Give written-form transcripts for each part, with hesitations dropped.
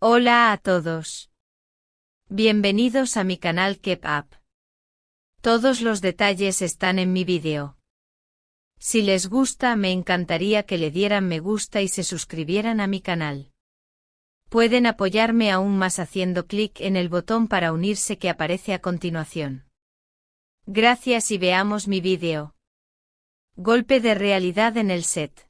Hola a todos. Bienvenidos a mi canal Keep Up. Todos los detalles están en mi vídeo. Si les gusta, me encantaría que le dieran me gusta y se suscribieran a mi canal. Pueden apoyarme aún más haciendo clic en el botón para unirse que aparece a continuación. Gracias y veamos mi vídeo. Golpe de realidad en el set.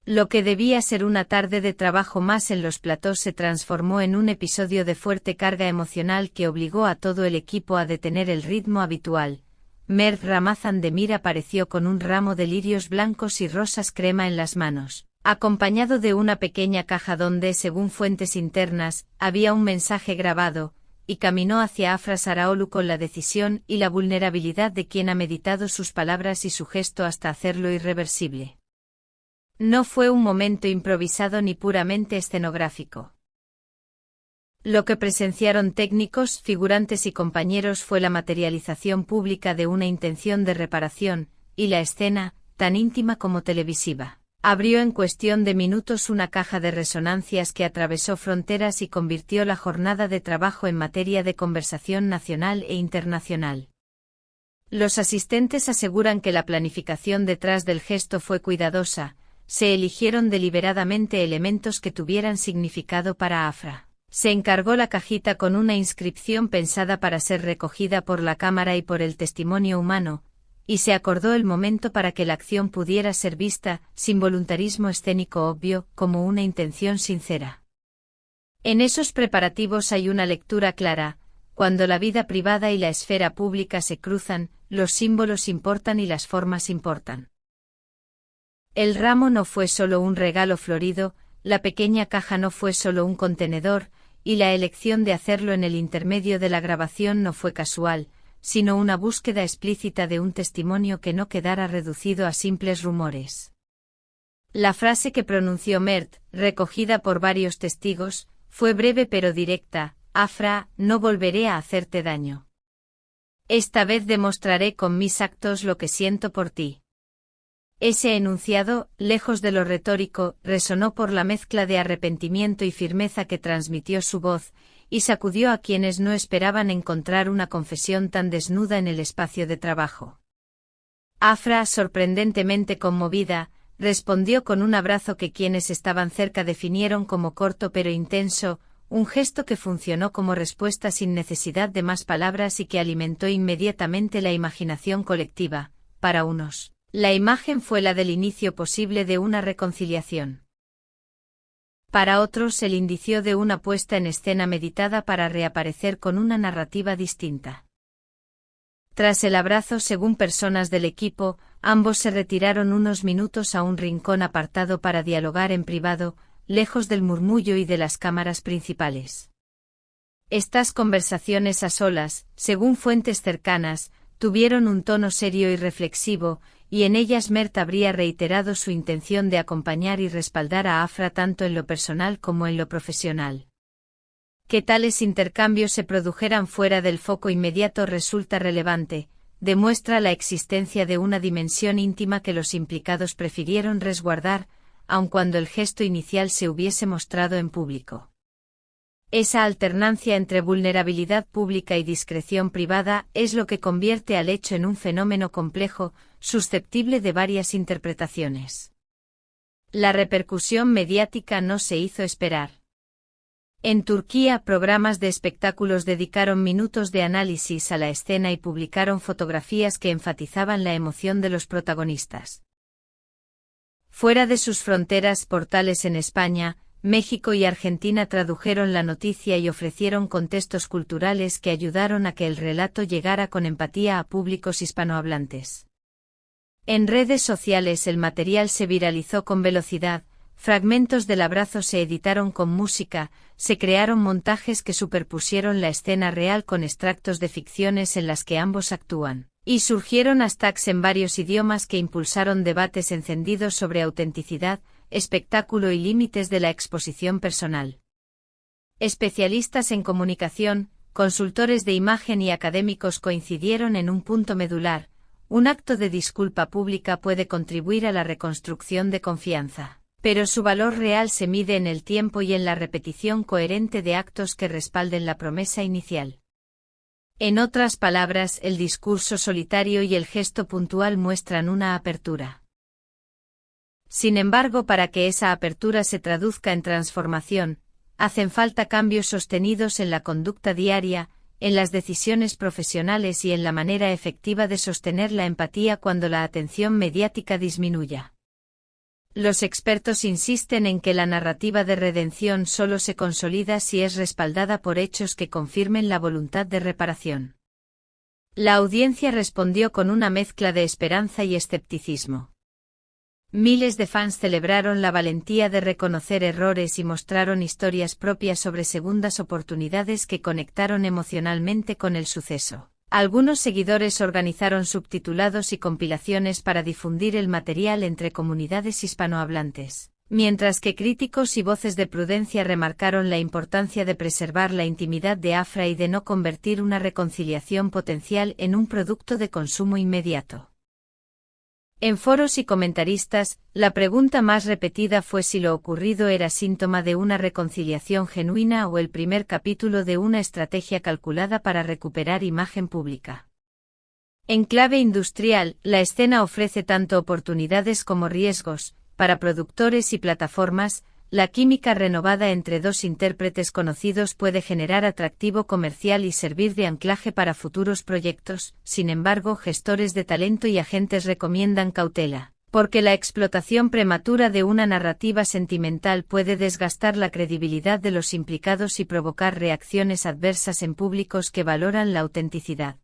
Lo que debía ser una tarde de trabajo más en los platós se transformó en un episodio de fuerte carga emocional que obligó a todo el equipo a detener el ritmo habitual. Mert Ramazan Demir apareció con un ramo de lirios blancos y rosas crema en las manos, acompañado de una pequeña caja donde, según fuentes internas, había un mensaje grabado, y caminó hacia Afra Saraolu con la decisión y la vulnerabilidad de quien ha meditado sus palabras y su gesto hasta hacerlo irreversible. No fue un momento improvisado ni puramente escenográfico. Lo que presenciaron técnicos, figurantes y compañeros fue la materialización pública de una intención de reparación, y la escena, tan íntima como televisiva, abrió en cuestión de minutos una caja de resonancias que atravesó fronteras y convirtió la jornada de trabajo en materia de conversación nacional e internacional. Los asistentes aseguran que la planificación detrás del gesto fue cuidadosa. Se eligieron deliberadamente elementos que tuvieran significado para Afra. Se encargó la cajita con una inscripción pensada para ser recogida por la cámara y por el testimonio humano, y se acordó el momento para que la acción pudiera ser vista, sin voluntarismo escénico obvio, como una intención sincera. En esos preparativos hay una lectura clara: cuando la vida privada y la esfera pública se cruzan, los símbolos importan y las formas importan. El ramo no fue solo un regalo florido, la pequeña caja no fue solo un contenedor, y la elección de hacerlo en el intermedio de la grabación no fue casual, sino una búsqueda explícita de un testimonio que no quedara reducido a simples rumores. La frase que pronunció Mert, recogida por varios testigos, fue breve pero directa: Afra, no volveré a hacerte daño. Esta vez demostraré con mis actos lo que siento por ti. Ese enunciado, lejos de lo retórico, resonó por la mezcla de arrepentimiento y firmeza que transmitió su voz, y sacudió a quienes no esperaban encontrar una confesión tan desnuda en el espacio de trabajo. Afra, sorprendentemente conmovida, respondió con un abrazo que quienes estaban cerca definieron como corto pero intenso, un gesto que funcionó como respuesta sin necesidad de más palabras y que alimentó inmediatamente la imaginación colectiva. Para unos, la imagen fue la del inicio posible de una reconciliación. Para otros, el indicio de una puesta en escena meditada para reaparecer con una narrativa distinta. Tras el abrazo, según personas del equipo, ambos se retiraron unos minutos a un rincón apartado para dialogar en privado, lejos del murmullo y de las cámaras principales. Estas conversaciones a solas, según fuentes cercanas, tuvieron un tono serio y reflexivo, y en ellas Mert habría reiterado su intención de acompañar y respaldar a Afra tanto en lo personal como en lo profesional. Que tales intercambios se produjeran fuera del foco inmediato resulta relevante, demuestra la existencia de una dimensión íntima que los implicados prefirieron resguardar, aun cuando el gesto inicial se hubiese mostrado en público. Esa alternancia entre vulnerabilidad pública y discreción privada es lo que convierte al hecho en un fenómeno complejo, susceptible de varias interpretaciones. La repercusión mediática no se hizo esperar. En Turquía, programas de espectáculos dedicaron minutos de análisis a la escena y publicaron fotografías que enfatizaban la emoción de los protagonistas. Fuera de sus fronteras, portales en España, México y Argentina tradujeron la noticia y ofrecieron contextos culturales que ayudaron a que el relato llegara con empatía a públicos hispanohablantes. En redes sociales el material se viralizó con velocidad, fragmentos del abrazo se editaron con música, se crearon montajes que superpusieron la escena real con extractos de ficciones en las que ambos actúan, y surgieron hashtags en varios idiomas que impulsaron debates encendidos sobre autenticidad, espectáculo y límites de la exposición personal. Especialistas en comunicación, consultores de imagen y académicos coincidieron en un punto medular: un acto de disculpa pública puede contribuir a la reconstrucción de confianza. Pero su valor real se mide en el tiempo y en la repetición coherente de actos que respalden la promesa inicial. En otras palabras, el discurso solitario y el gesto puntual muestran una apertura. Sin embargo, para que esa apertura se traduzca en transformación, hacen falta cambios sostenidos en la conducta diaria, en las decisiones profesionales y en la manera efectiva de sostener la empatía cuando la atención mediática disminuya. Los expertos insisten en que la narrativa de redención solo se consolida si es respaldada por hechos que confirmen la voluntad de reparación. La audiencia respondió con una mezcla de esperanza y escepticismo. Miles de fans celebraron la valentía de reconocer errores y mostraron historias propias sobre segundas oportunidades que conectaron emocionalmente con el suceso. Algunos seguidores organizaron subtitulados y compilaciones para difundir el material entre comunidades hispanohablantes, mientras que críticos y voces de prudencia remarcaron la importancia de preservar la intimidad de Afra y de no convertir una reconciliación potencial en un producto de consumo inmediato. En foros y comentaristas, la pregunta más repetida fue si lo ocurrido era síntoma de una reconciliación genuina o el primer capítulo de una estrategia calculada para recuperar imagen pública. En clave industrial, la escena ofrece tanto oportunidades como riesgos. Para productores y plataformas, la química renovada entre dos intérpretes conocidos puede generar atractivo comercial y servir de anclaje para futuros proyectos. Sin embargo, gestores de talento y agentes recomiendan cautela, porque la explotación prematura de una narrativa sentimental puede desgastar la credibilidad de los implicados y provocar reacciones adversas en públicos que valoran la autenticidad.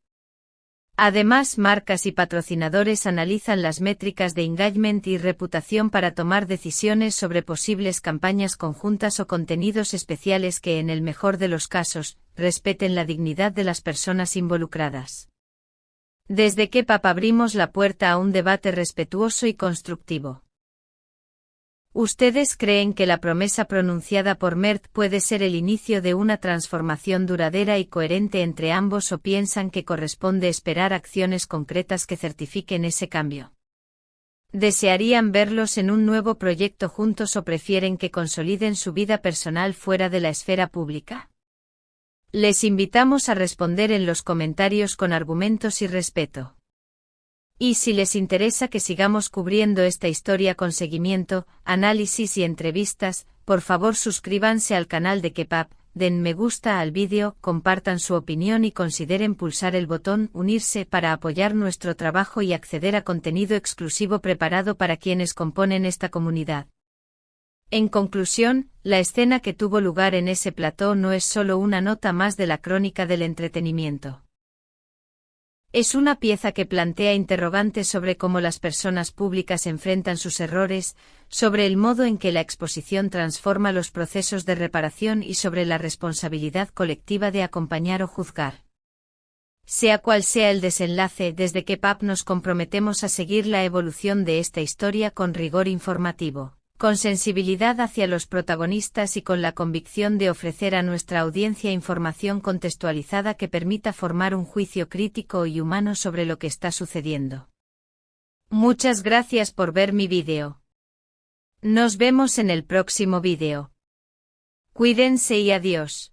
Además, marcas y patrocinadores analizan las métricas de engagement y reputación para tomar decisiones sobre posibles campañas conjuntas o contenidos especiales que, en el mejor de los casos, respeten la dignidad de las personas involucradas. Desde K-pop abrimos la puerta a un debate respetuoso y constructivo. ¿Ustedes creen que la promesa pronunciada por Mert puede ser el inicio de una transformación duradera y coherente entre ambos o piensan que corresponde esperar acciones concretas que certifiquen ese cambio? ¿Desearían verlos en un nuevo proyecto juntos o prefieren que consoliden su vida personal fuera de la esfera pública? Les invitamos a responder en los comentarios con argumentos y respeto. Y si les interesa que sigamos cubriendo esta historia con seguimiento, análisis y entrevistas, por favor suscríbanse al canal de K-pop, den me gusta al vídeo, compartan su opinión y consideren pulsar el botón unirse para apoyar nuestro trabajo y acceder a contenido exclusivo preparado para quienes componen esta comunidad. En conclusión, la escena que tuvo lugar en ese plató no es solo una nota más de la crónica del entretenimiento. Es una pieza que plantea interrogantes sobre cómo las personas públicas enfrentan sus errores, sobre el modo en que la exposición transforma los procesos de reparación y sobre la responsabilidad colectiva de acompañar o juzgar. Sea cual sea el desenlace, desde K-pop nos comprometemos a seguir la evolución de esta historia con rigor informativo, con sensibilidad hacia los protagonistas y con la convicción de ofrecer a nuestra audiencia información contextualizada que permita formar un juicio crítico y humano sobre lo que está sucediendo. Muchas gracias por ver mi vídeo. Nos vemos en el próximo vídeo. Cuídense y adiós.